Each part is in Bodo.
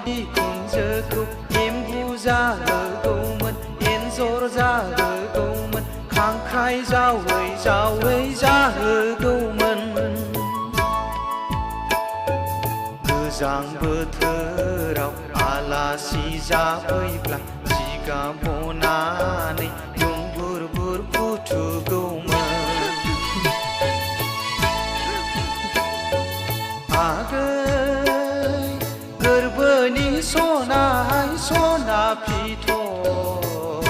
बिखुनजोखौ एम्बु जाहोगौमोन एन्जर जाहोगौमोन खांख्राइ जावै जावै जाहोगौमोन। गोजां बोथोराव आलासि जाफैब्ला जिगाब बनानै दुंबुर बुर फुथुगौमोन। आगै गोरबोनि सनाय सना फिथर,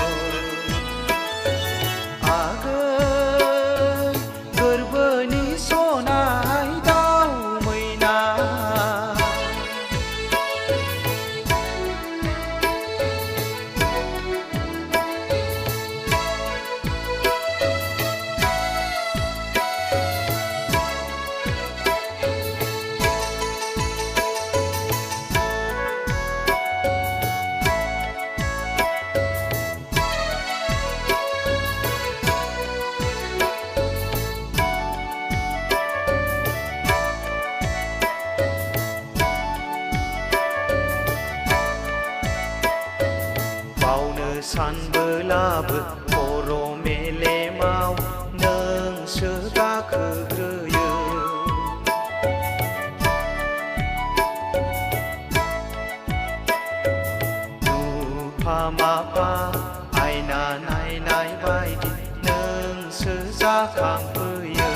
आगै गोरबोनि सनाय दाउ मैना। बावनो सानबोलाबो खर' मेलेमाव नोंसो गाखोग्रोयो। नुफा माफा आयना नायनाय बायदि नोंसो जाखांफैयो।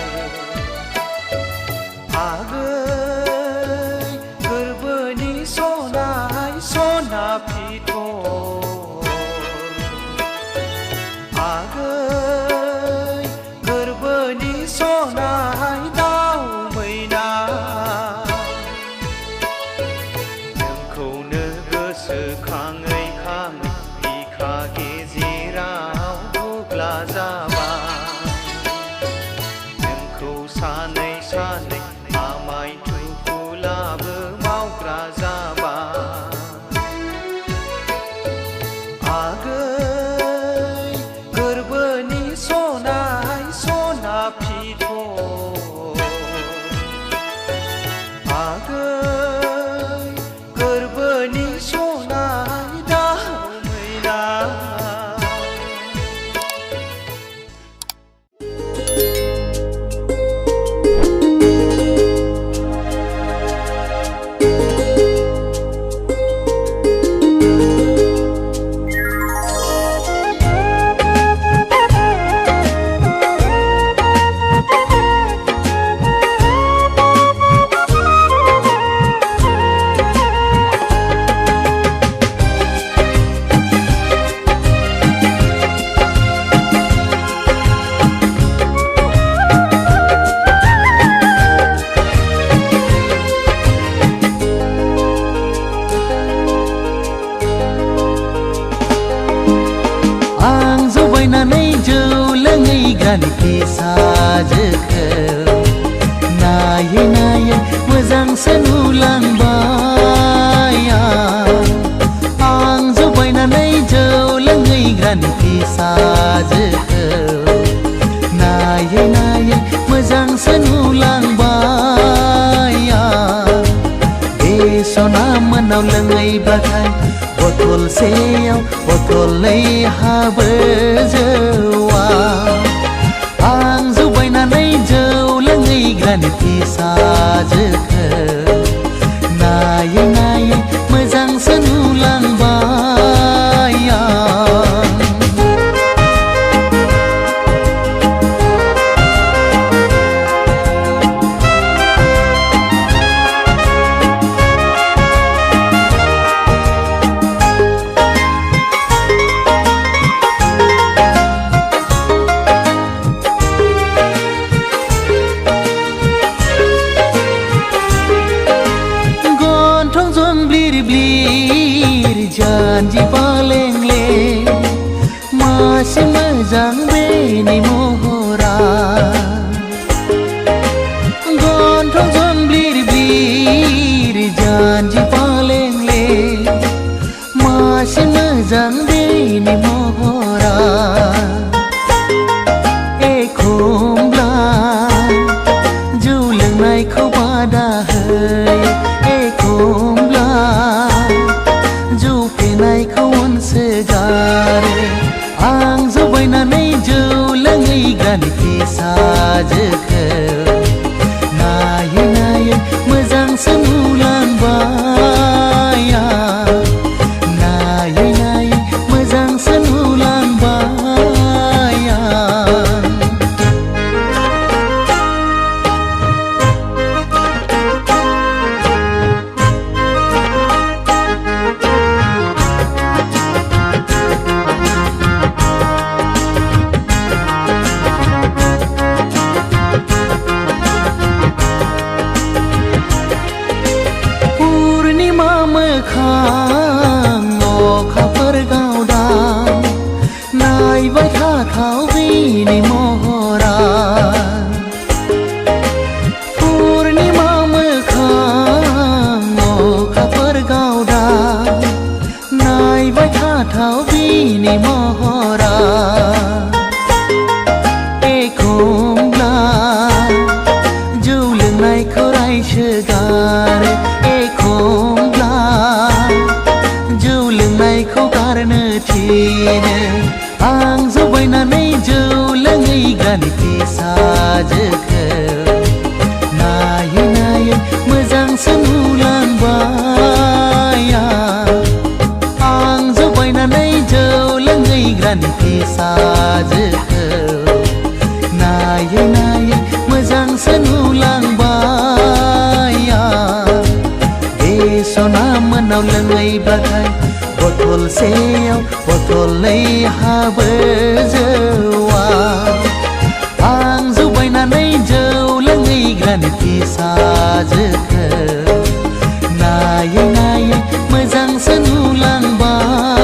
आगै गोरबोनि सनाय सना फिथर, आगै गोरबोनि सनाय दाउ मैना। नोंखौनो गोसोखाङै खाङै बिखा गेजेराव बुग्ला जाबाय। नोंखौ सानै सानै आमाय थुफुलाबो मावग्रा जाबाय। आगै गोरबोनि सनाय सना फिथर, आगै गोरबोनि सनाय दाउ मैना। गानि फिसाजोखौ नायै नायै मोजांसो नुलांबाय आं जौ बायनानै जौ लोङै गानि फिसाजोखौ नायै नायै मोजांसो नुलांबाय बे सना मोनाव लोङैब्लाथाय बथलसेयाव बथलनै हाबो जौआ आं जौ बायनानै जौ लोंहैग्रानि फिसाजोखौ नायै नायै मोजांसो नुलांबाय बेनो आं जौ बायनानै जौ लोंहैग्रानि फिसाजोखौ नायै नायै मोजांसो नुलांबाय आं जौ बायनानै जौ लोंहैग्रानि फिसाजोखौ नायै नायै मोजांसो नुलांबाय बे सना मोनाव लोंहैब्लाथाय बथलसेयाव बथलनै हाबो जौआ आं जौ बायनानै जौ लोंहैग्रानि फिसाजोखौ नायै नायै मोजांसो नुलांबाय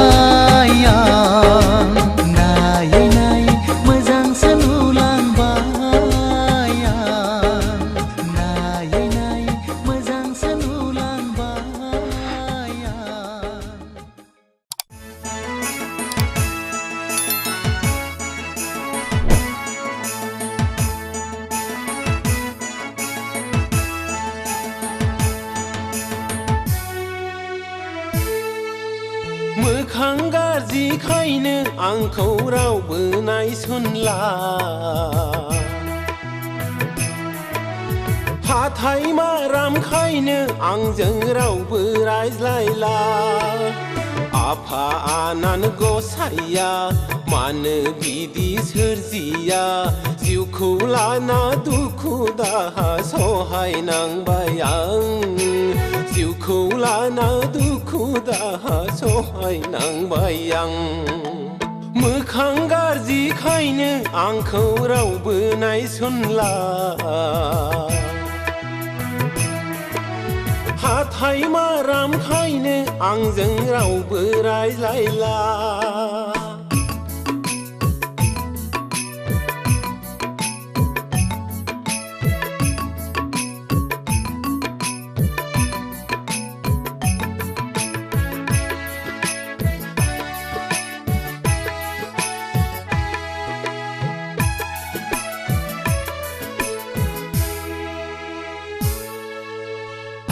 नायै नायै मोजांसो नुलांबाय नायै नायै मोजांसो नुलांबाय मोखां गाज्रिखायनो आंखौ रावबो नायसनला हाथाय मारामखायनो आंजों रावबो रायज्लायला आफा आनान गसाइया मानो बिदि सोरजिया जिउखौ लाना दुखु दाहा सहायनांबाय आं जिउखौ लाना दुखु दाहा सहायनांबाय आं मोखां गाज्रिखायनो आंखौ रावबो नायसनला हाथाय मारामखायनो आंजों रावबो रायज्लायला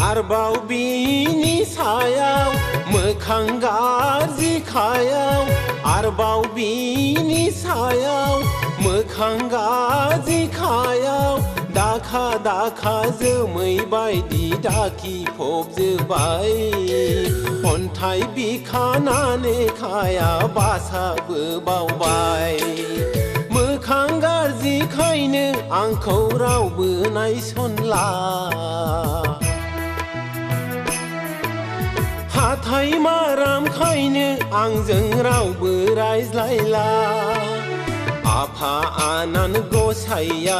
आरबाव बिनि सायाव मोखां गाज्रिखायाव आरबाव बिनि सायाव मोखां गाज्रिखायाव दाखा दाखा जोमै बायदि दाखिफबजोबाय अन्थाइ बिखानानै खाया बासाबो बावबाय मोखां गाज्रिखायनो आंखौ रावबो नायसनला हाथाय मारामखायनो आंजों रावबो रायज्लायला आफा आनान गसाइया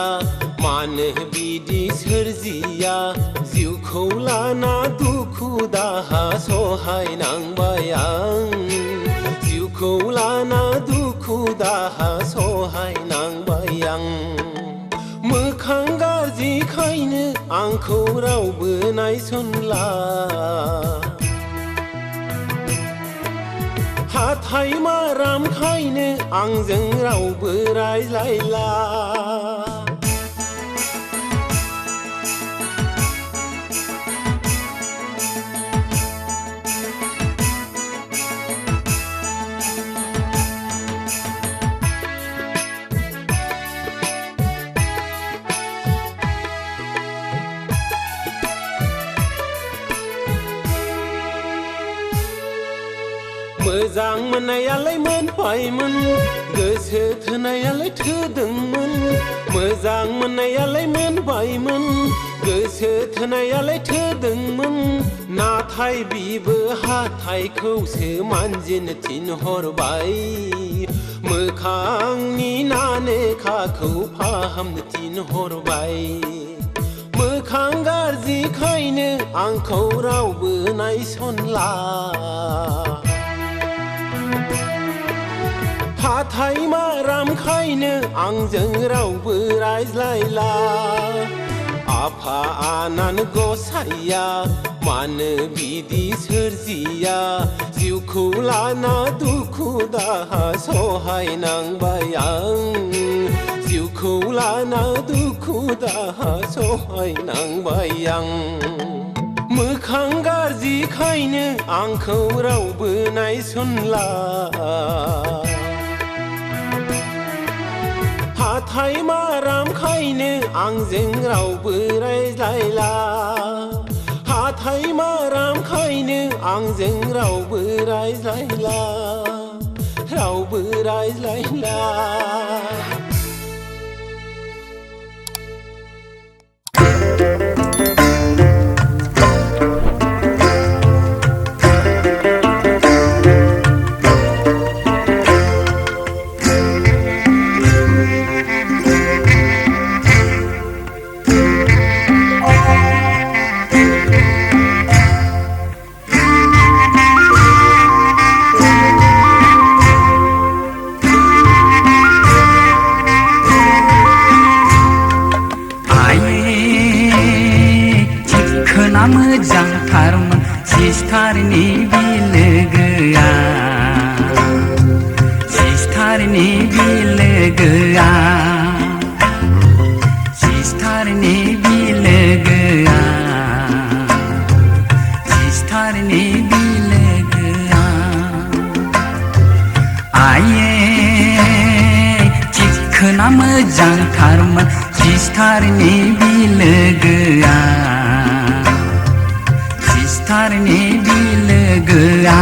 मानो बिदि सोरजिया जिउखौ लाना दुखु दाहा सहायनांबाय आं जिउखौ लाना दुखु दाहा सहायनांबाय आं मोखां गाज्रिखायनो आंखौ रावबो नायसनला हाथाय मारामखायनो आंजों रावबो रायज्लायला मोजां मोननायालाय मोनबायमोन गोसो थोनायालाय थोदोंमोन मोजां मोननायालाय मोनबायमोन गोसो थोनायालाय थोदोंमोन नाथाय बिबो हाथायखौसो मानजिनो थिनहरबाय मोखांनि नानेखाखौ फाहामनो थिनहरबाय मोखां गाज्रिखायनो आंखौ रावबो नायसनला हाथाय मारामखायनो आंजों रावबो रायज्लायला आफा आनान गसाइया मानो बिदि सोरजिया जिउखौ लाना दुखु दाहा सहायनांबाय आं जिउखौ लाना दुखु दाहा सहायनांबाय आं मोखां गाज्रिखायनो आंखौ रावबो नायसनला हाथाय मारामखायनो आंजों रावबो रायज्लायला हाथाय मारामखायनो आंजों रावबो रायज्लायला रावबो रायज्लायला मोजांथारमोन सिस्टारनि बिलोगोआ सिस्टारनि बिलोगोआ सिस्टारनि बिलोगोआ सिस्टारनि बिलोगोआ आये चिखोना मोजांथारमोन सिस्टारनि बिलोगोआ सिस्टारनि बिलोगोआ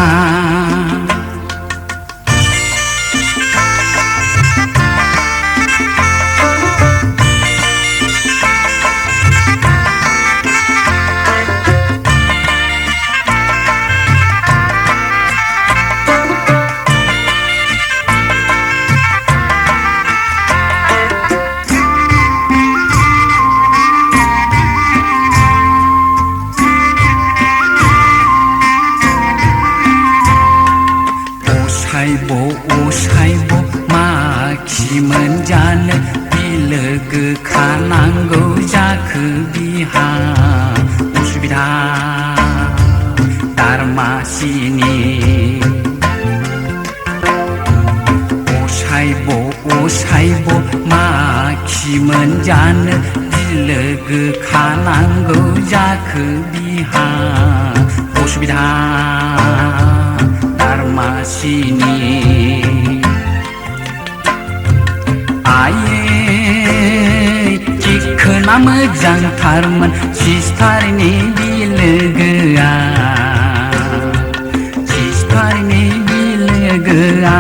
असायब माखि मोनजानो बिलोगो खानांगौ जाखो बिहा उसुबिदा दारमासिनि असायब माखि मोनजानो बिलोगो खानांगौ जाखो बिहा उसुबिदा दारमासिनि आये चिखोना मोजांथारमोन सिस्टारनि बिलोगोआ सिस्टारनि बिलोगोआ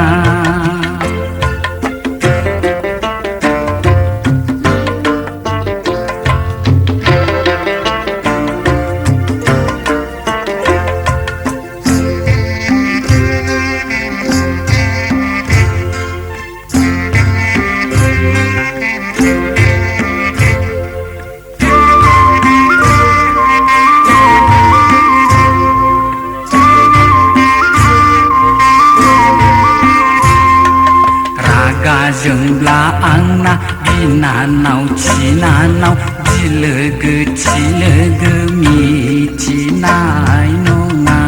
जोंब्ला आंना बिनानाव थिनानाव बिलोगो थिलोगो मिथिनाय नङा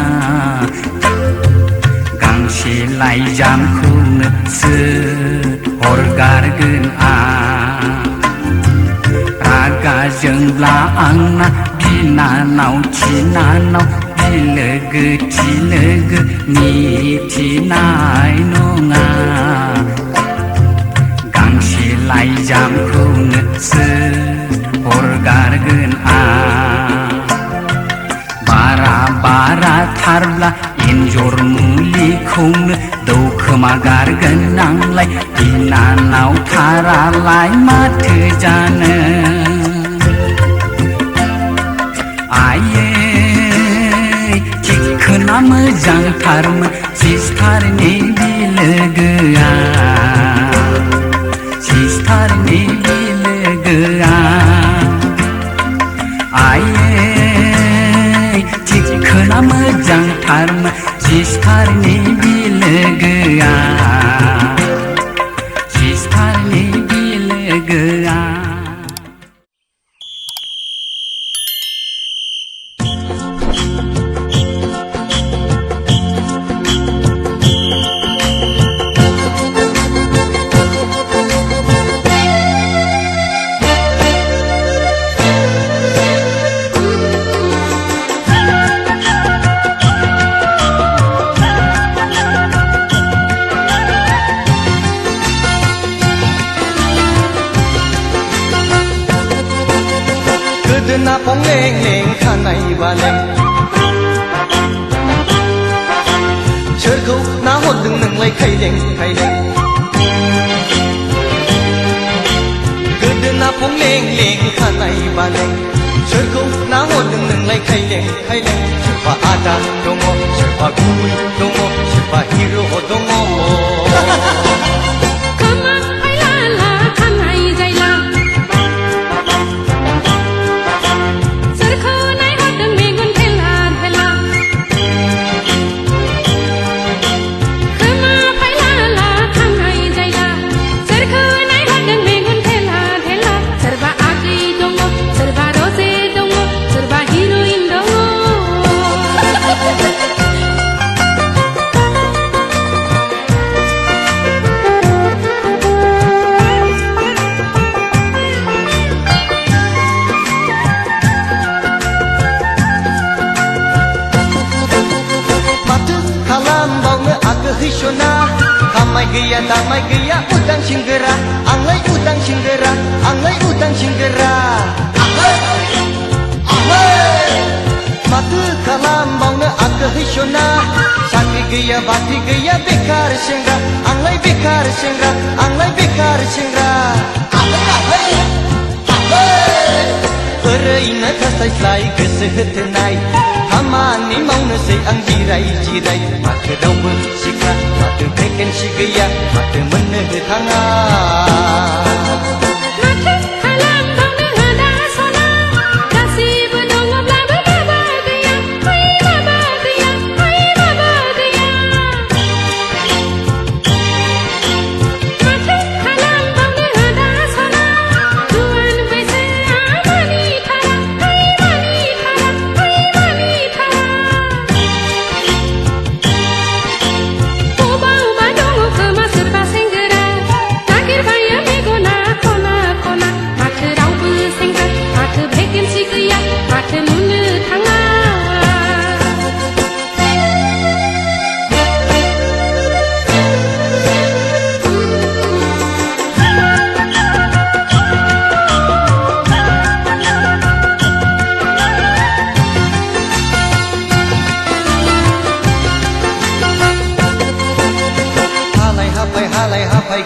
गांसे लाइजामखौनो हरगारगोन आं रागा जोंब्ला आंना बिनानाव थिनानाव बिलोगो थिलोगो मिथिनाय नङा लाइजामखौनो हरगारगोन आं बारा थारब्ला एन्जर मुलिखौनो दौखोमा गारगोन आंलाय बिनानाव थारालाय माथो जानो आये चिखोना मोजांथारमोन सिस्टारनि बिलोगोआ सिस्टारनि बिलोगोआ आये चिखोना मोजांथारमोन सिस्टारनि बिलोगोआ सिस्टारनि बिलोगोआ फं लें लें खानाय बालें सोरखौ नाहरदों नोंलाय खायलें खायलें गोदोना फं लें लें खानाय बालें सोरखौ नाहरदों नोंलाय खायलें खायलें सोरबा आदा दङ सोरबा गुबै दङ सोरबा हिर' दङ Gaya damai gaya udang singgera anglai udang singgera anglai udang singgera matu kalam bauna aku hisona sakti gaya bati gaya bekar singra anglai bekar singra anglai bekar singra Oreina kasai slai kesehetenai Hamani maunasai ang jirai jirai Maka daun sikra Maka vacancy gaya Maka menetanga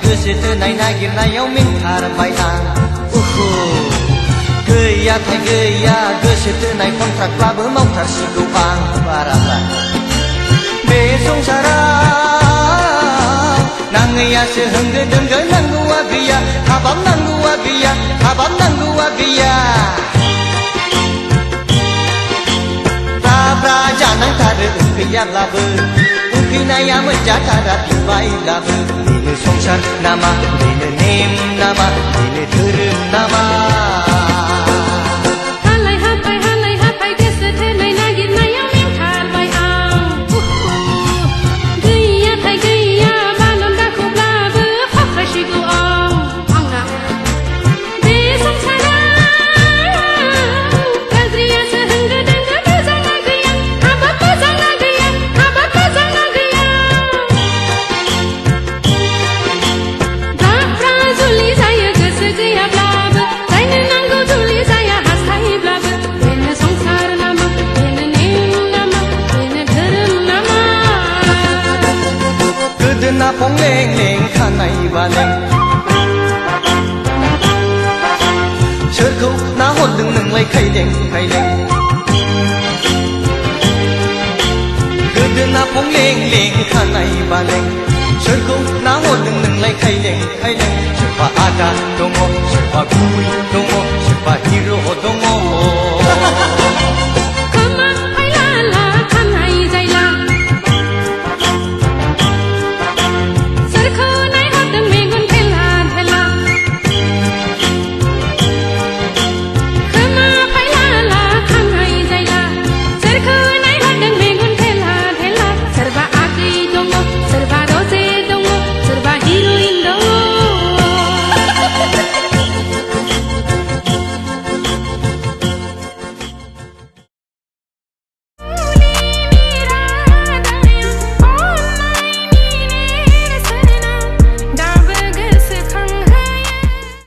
Gosetenai nagirnayaw mintarbaय आं Gaya थाय गैया गोसोथोनाय कन्ट्राक्टब्लाबो मावथारसिगौ आं बाराब्ला बे संसाराव नाङैयासो होंगो दोंगो नांगौआ गैया हाबाब नांगौआ गैया हाबाब नांगौआ गैया ब्रा जानांथारो गैयाब्लाबो उखैनाया मोनजाथारा बिबायब्लाबो बेनो संसार नामा बेनो नेम नामा बेनो धोरोम नामा Godoना फं लें लें खानाय बालें सोरखौ नाहरदों नोंलाय खायलें खायलें गोदोना फं लें लें खानाय बालें सोरखौ नाहरदों